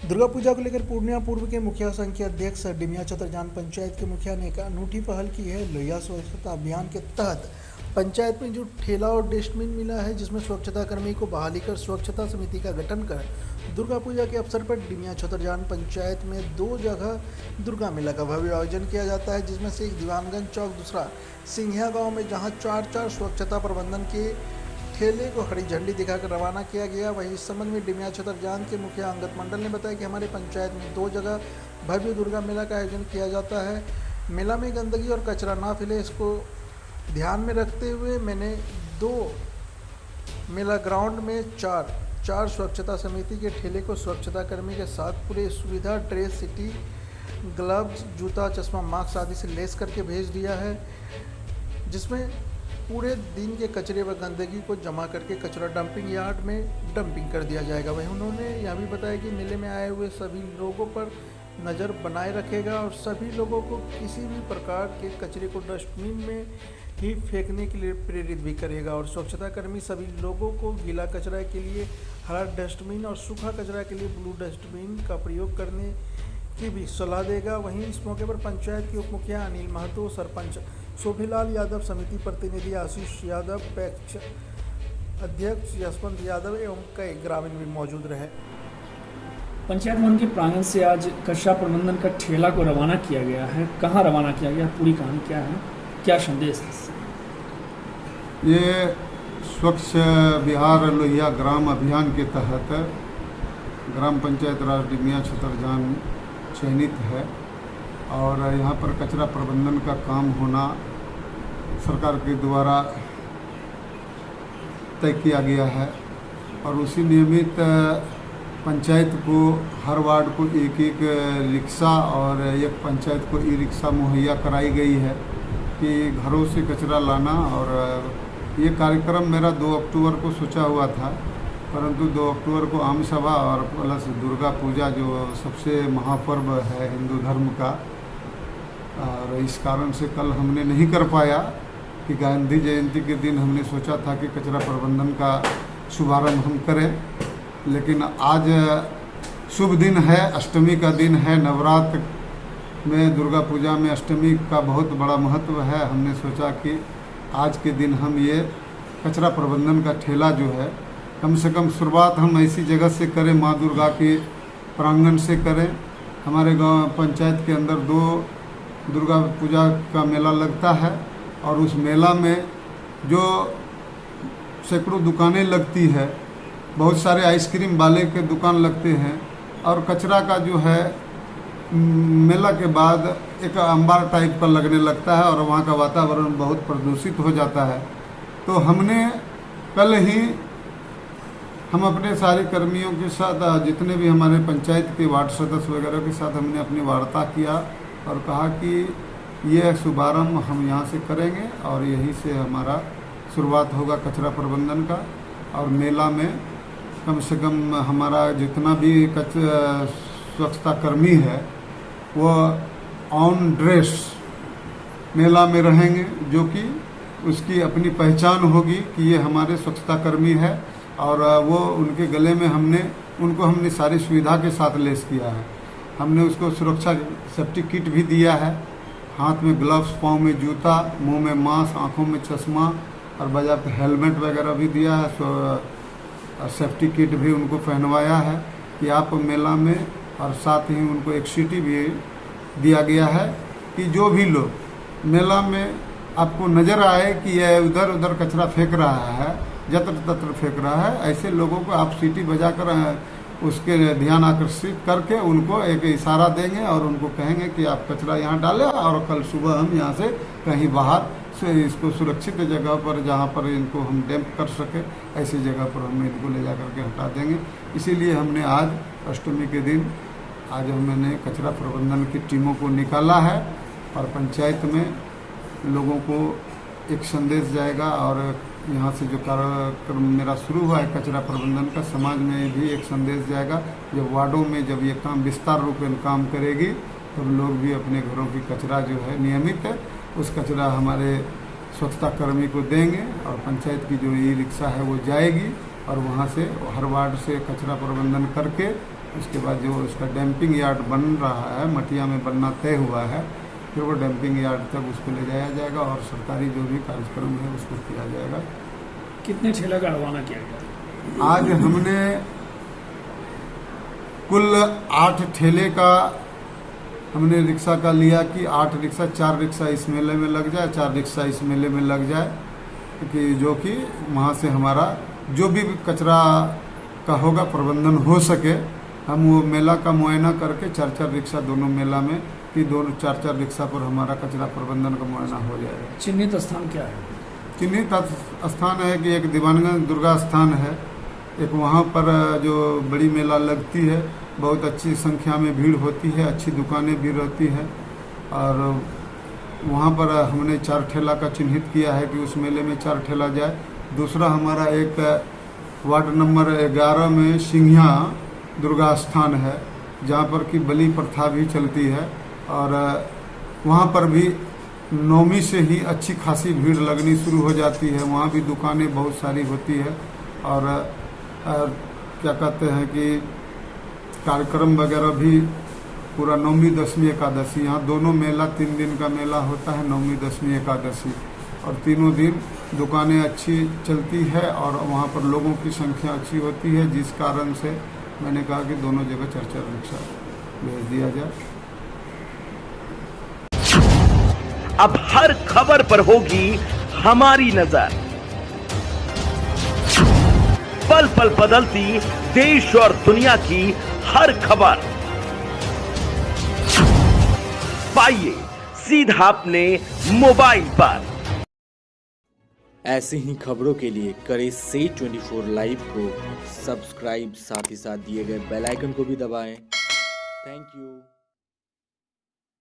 दुर्गा पूजा को लेकर पूर्णिया पूर्व के मुखिया संघ के अध्यक्ष डिमिया चतरजान पंचायत के मुखिया ने एक अनूठी पहल की है। लोहिया स्वच्छता अभियान के तहत पंचायत में जो ठेला और डस्टबिन मिला है, जिसमें स्वच्छता कर्मी को बहाली कर स्वच्छता समिति का गठन कर दुर्गा पूजा के अवसर पर डिमिया चतरजान पंचायत में 2 जगह दुर्गा मेला का भव्य आयोजन किया जाता है, जिसमें से एक दीवानगंज चौक, दूसरा सिंघिया गाँव में, जहाँ 4-4 स्वच्छता प्रबंधन के ठेले को हरी झंडी दिखाकर रवाना किया गया। वहीं इस संबंध में डिमिया चतरजान के मुखिया अंगद मंडल ने बताया कि हमारे पंचायत में 2 जगह भव्य दुर्गा मेला का आयोजन किया जाता है। मेला में गंदगी और कचरा ना फैले, इसको ध्यान में रखते हुए मैंने 2 मेला ग्राउंड में 4 स्वच्छता समिति के ठेले को स्वच्छता कर्मी के साथ पूरे सुविधा ड्रेस, सिटी, ग्लव्स, जूता, चश्मा, मास्क आदि से लेस करके भेज दिया है, जिसमें पूरे दिन के कचरे व गंदगी को जमा करके कचरा डंपिंग यार्ड में डंपिंग कर दिया जाएगा। वहीं उन्होंने यह भी बताया कि मेले में आए हुए सभी लोगों पर नज़र बनाए रखेगा और सभी लोगों को किसी भी प्रकार के कचरे को डस्टबिन में ही फेंकने के लिए प्रेरित भी करेगा और स्वच्छता कर्मी सभी लोगों को गीला कचरा के लिए हरा डस्टबिन और सूखा कचरा के लिए ब्लू डस्टबिन का प्रयोग करने की भी सलाह देगा। वहीं इस मौके पर पंचायत के उप मुखिया अनिल महतो, सरपंच शोभीलाल यादव, समिति प्रतिनिधि आशीष यादव, पैक्ष अध्यक्ष यशवंत यादव एवं कई ग्रामीण भी मौजूद रहे। पंचायत भवन के प्रांगण से आज कचरा प्रबंधन का ठेला को रवाना किया गया है। कहाँ रवाना किया गया, पूरी कहानी क्या है, क्या संदेश है इससे? ये स्वच्छ बिहार लोहिया ग्राम अभियान के तहत ग्राम पंचायत राज डिमिया चतरजान चयनित है और यहाँ पर कचरा प्रबंधन का काम होना सरकार के द्वारा तय किया गया है और उसी नियमित पंचायत को हर वार्ड को एक रिक्शा और एक पंचायत को ई-रिक्शा मुहैया कराई गई है कि घरों से कचरा लाना। और ये कार्यक्रम मेरा 2 अक्टूबर को सोचा हुआ था, परंतु 2 अक्टूबर को आम सभा और प्लस दुर्गा पूजा जो सबसे महापर्व है हिंदू धर्म का, और इस कारण से कल हमने नहीं कर पाया कि गांधी जयंती के दिन हमने सोचा था कि कचरा प्रबंधन का शुभारंभ हम करें, लेकिन आज शुभ दिन है, अष्टमी का दिन है। नवरात्र में दुर्गा पूजा में अष्टमी का बहुत बड़ा महत्व है। हमने सोचा कि आज के दिन हम ये कचरा प्रबंधन का ठेला जो है, कम से कम शुरुआत हम ऐसी जगह से करें, माँ दुर्गा के प्रांगण से करें। हमारे गांव पंचायत के अंदर 2 दुर्गा पूजा का मेला लगता है और उस मेला में जो सैकड़ों दुकानें लगती है, बहुत सारे आइसक्रीम वाले के दुकान लगते हैं और कचरा का जो है मेला के बाद एक अंबार टाइप का लगने लगता है और वहाँ का वातावरण बहुत प्रदूषित हो जाता है। तो हमने कल ही हम अपने सारे कर्मियों के साथ, जितने भी हमारे पंचायत के वार्ड सदस्य वगैरह के साथ हमने अपनी वार्ता किया और कहा कि ये शुभारंभ हम यहाँ से करेंगे और यहीं से हमारा शुरुआत होगा कचरा प्रबंधन का। और मेला में कम से कम हमारा जितना भी स्वच्छता कर्मी है वो ऑन ड्रेस मेला में रहेंगे, जो कि उसकी अपनी पहचान होगी कि ये हमारे स्वच्छता कर्मी है और वो उनके गले में हमने सारी सुविधा के साथ लेस किया है। हमने उसको सुरक्षा सेफ्टी किट भी दिया है, हाथ में ग्लव्स, पाँव में जूता, मुंह में मास्क, आँखों में चश्मा और बाज़ाब्ता हेलमेट वगैरह भी दिया है। सेफ्टी किट भी उनको पहनवाया है कि आप मेला में, और साथ ही उनको एक सीटी भी दिया गया है कि जो भी लोग मेला में आपको नज़र आए कि यह उधर उधर कचरा फेंक रहा है, जत्र तत्र फेंक रहा है, ऐसे लोगों को आप सीटी बजाकर उसके ध्यान आकर्षित करके उनको एक इशारा देंगे और उनको कहेंगे कि आप कचरा यहाँ डालें और कल सुबह हम यहाँ से कहीं बाहर से इसको सुरक्षित जगह पर, जहाँ पर इनको हम डैम्प कर सके, ऐसी जगह पर हम इनको ले जा करके हटा देंगे। इसीलिए हमने आज अष्टमी के दिन आज हमने कचरा प्रबंधन की टीमों को निकाला है और पंचायत में लोगों को एक संदेश जाएगा और यहाँ से जो कार्यक्रम मेरा शुरू हुआ है कचरा प्रबंधन का, समाज में भी एक संदेश जाएगा। जब वार्डों में जब ये काम विस्तार रूप में काम करेगी तब लोग भी अपने घरों की कचरा जो है नियमित है उस कचरा हमारे स्वच्छता कर्मी को देंगे और पंचायत की जो ई-रिक्शा है वो जाएगी और वहाँ से हर वार्ड से कचरा प्रबंधन करके उसके बाद जो उसका डंपिंग यार्ड बन रहा है, मटिया में बनना तय हुआ है, फिर वो डंपिंग यार्ड तक उसको ले जाया जाएगा और सरकारी जो भी कार्यक्रम है उसको किया जाएगा। कितने ठेला का रवाना किया गया? आज हमने कुल 8 ठेले का हमने रिक्शा का लिया कि 8 रिक्शा, 4 रिक्शा इस मेले में लग जाए, 4 रिक्शा इस मेले में लग जाए, कि जो कि वहाँ से हमारा जो भी कचरा का होगा प्रबंधन हो सके। हम वो मेला का मुआयना करके 4-4 रिक्शा दोनों मेला में कि दोनों 4-4 रिक्शा पर हमारा कचरा प्रबंधन का मुआयना हो जाएगा। चिन्हित स्थान क्या है? चिन्हित स्थान है कि एक दीवानगंज दुर्गा स्थान है, एक वहाँ पर जो बड़ी मेला लगती है, बहुत अच्छी संख्या में भीड़ होती है, अच्छी दुकानें भी रहती हैं, और वहाँ पर हमने 4 ठेला का चिन्हित किया है कि उस मेले में 4 ठेला जाए। दूसरा हमारा एक वार्ड नंबर 11 में सिंघिया दुर्गा स्थान है, जहाँ पर कि बलि प्रथा भी चलती है, और वहाँ पर भी नौमी से ही अच्छी खासी भीड़ लगनी शुरू हो जाती है। वहाँ भी दुकानें बहुत सारी होती है, और क्या कहते हैं कि कार्यक्रम वगैरह भी पूरा नौमी, दसवीं, एकादशी, यहाँ दोनों मेला 3 दिन का मेला होता है, नौमी, दसवीं, एकादशी, और तीनों दिन दुकानें अच्छी चलती है और वहाँ पर लोगों की संख्या अच्छी होती है, जिस कारण से मैंने कहा कि दोनों जगह 4-4 रिक्शा भेज दिया जाए। अब हर खबर पर होगी हमारी नजर, पल पल बदलती देश और दुनिया की हर खबर पाइए सीधा अपने मोबाइल पर। ऐसी ही खबरों के लिए करें से 24 लाइव को सब्सक्राइब, साथ ही साथ दिए गए बेल आइकन को भी दबाएं। Thank you.